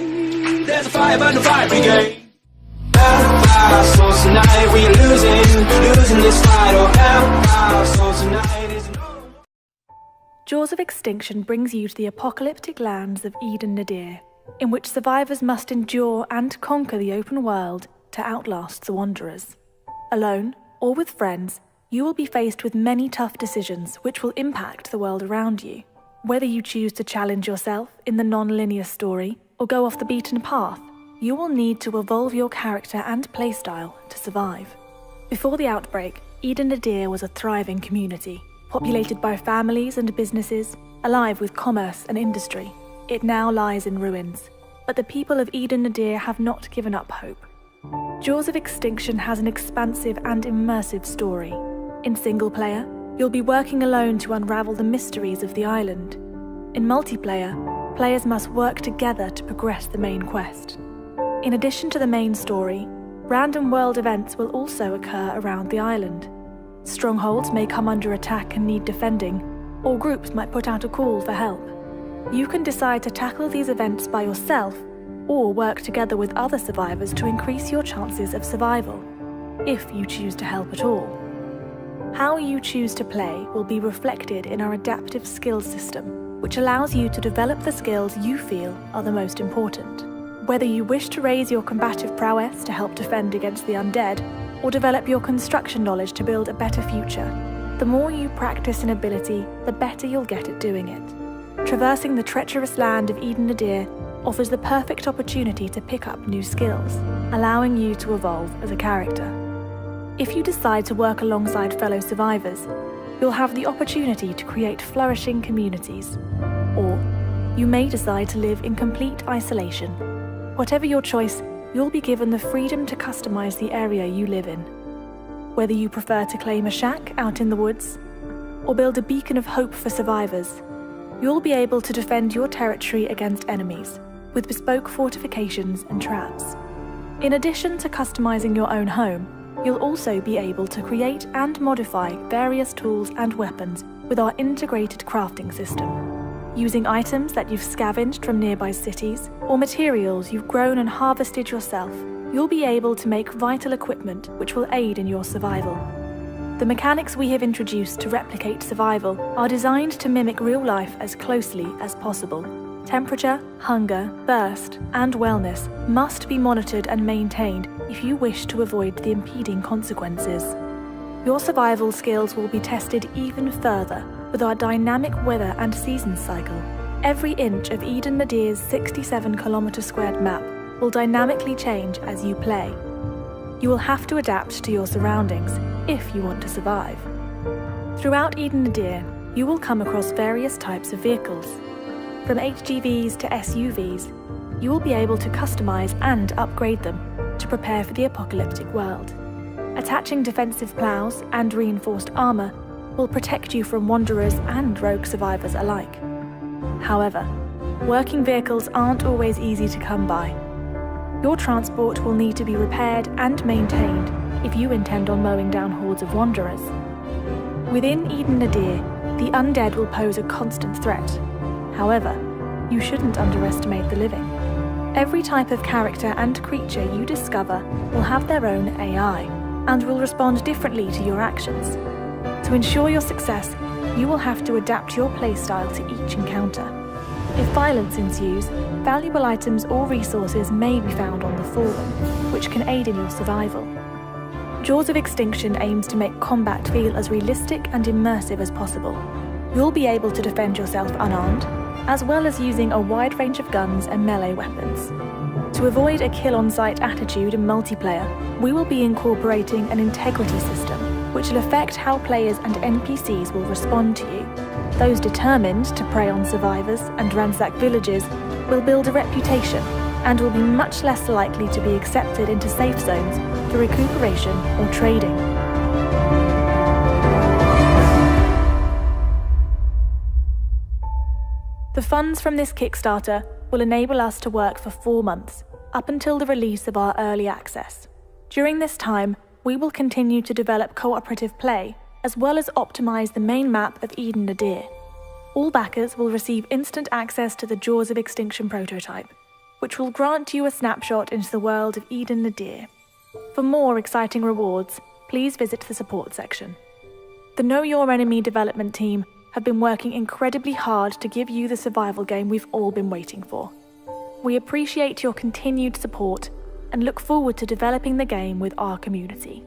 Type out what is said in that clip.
There's a fire burn the fire brigade. Our souls tonight, we are losing this fight. Oh, our souls tonight is Jaws of Extinction brings you to the apocalyptic lands of Eden Nadir, in which survivors must endure and conquer the open world to outlast the Wanderers. Alone, or with friends, you will be faced with many tough decisions which will impact the world around you. Whether you choose to challenge yourself in the non-linear story or go off the beaten path, you will need to evolve your character and playstyle to survive. Before the outbreak, Eden Nadir was a thriving community, populated by families and businesses, alive with commerce and industry. It now lies in ruins, but the people of Eden Nadir have not given up hope. Jaws of Extinction has an expansive and immersive story. In single player, you'll be working alone to unravel the mysteries of the island. In multiplayer, players must work together to progress the main quest. In addition to the main story, random world events will also occur around the island. Strongholds may come under attack and need defending, or groups might put out a call for help. You can decide to tackle these events by yourself, or work together with other survivors to increase your chances of survival, if you choose to help at all. How you choose to play will be reflected in our adaptive skills system, which allows you to develop the skills you feel are the most important. Whether you wish to raise your combative prowess to help defend against the undead, or develop your construction knowledge to build a better future, the more you practice an ability, the better you'll get at doing it. Traversing the treacherous land of Eden Nadir offers the perfect opportunity to pick up new skills, allowing you to evolve as a character. If you decide to work alongside fellow survivors, you'll have the opportunity to create flourishing communities. Or you may decide to live in complete isolation. Whatever your choice, you'll be given the freedom to customize the area you live in. Whether you prefer to claim a shack out in the woods, or build a beacon of hope for survivors, you'll be able to defend your territory against enemies, with bespoke fortifications and traps. In addition to customizing your own home, you'll also be able to create and modify various tools and weapons with our integrated crafting system. Using items that you've scavenged from nearby cities, or materials you've grown and harvested yourself, you'll be able to make vital equipment which will aid in your survival. The mechanics we have introduced to replicate survival are designed to mimic real life as closely as possible. Temperature, hunger, thirst, and wellness must be monitored and maintained if you wish to avoid the impeding consequences. Your survival skills will be tested even further with our dynamic weather and season cycle. Every inch of Eden Nadir's 67-kilometre-squared map will dynamically change as you play. You will have to adapt to your surroundings if you want to survive. Throughout Eden Nadir, you will come across various types of vehicles. From HGVs to SUVs, you will be able to customize and upgrade them to prepare for the apocalyptic world. Attaching defensive plows and reinforced armor will protect you from wanderers and rogue survivors alike. However, working vehicles aren't always easy to come by. Your transport will need to be repaired and maintained if you intend on mowing down hordes of wanderers. Within Eden Nadir, the undead will pose a constant threat. However, you shouldn't underestimate the living. Every type of character and creature you discover will have their own AI and will respond differently to your actions. To ensure your success, you will have to adapt your playstyle to each encounter. If violence ensues, valuable items or resources may be found on the Fallen, which can aid in your survival. Jaws of Extinction aims to make combat feel as realistic and immersive as possible. You'll be able to defend yourself unarmed, as well as using a wide range of guns and melee weapons. To avoid a kill-on-sight attitude in multiplayer, we will be incorporating an integrity system, which will affect how players and NPCs will respond to you. Those determined to prey on survivors and ransack villages will build a reputation and will be much less likely to be accepted into safe zones for recuperation or trading. The funds from this Kickstarter will enable us to work for 4 months, up until the release of our early access. During this time, we will continue to develop cooperative play, as well as optimize the main map of Eden Nadir. All backers will receive instant access to the Jaws of Extinction prototype. which will grant you a snapshot into the world of Eden Nadir. For more exciting rewards, please visit the support section. The Know Your Enemy development team have been working incredibly hard to give you the survival game we've all been waiting for. We appreciate your continued support and look forward to developing the game with our community.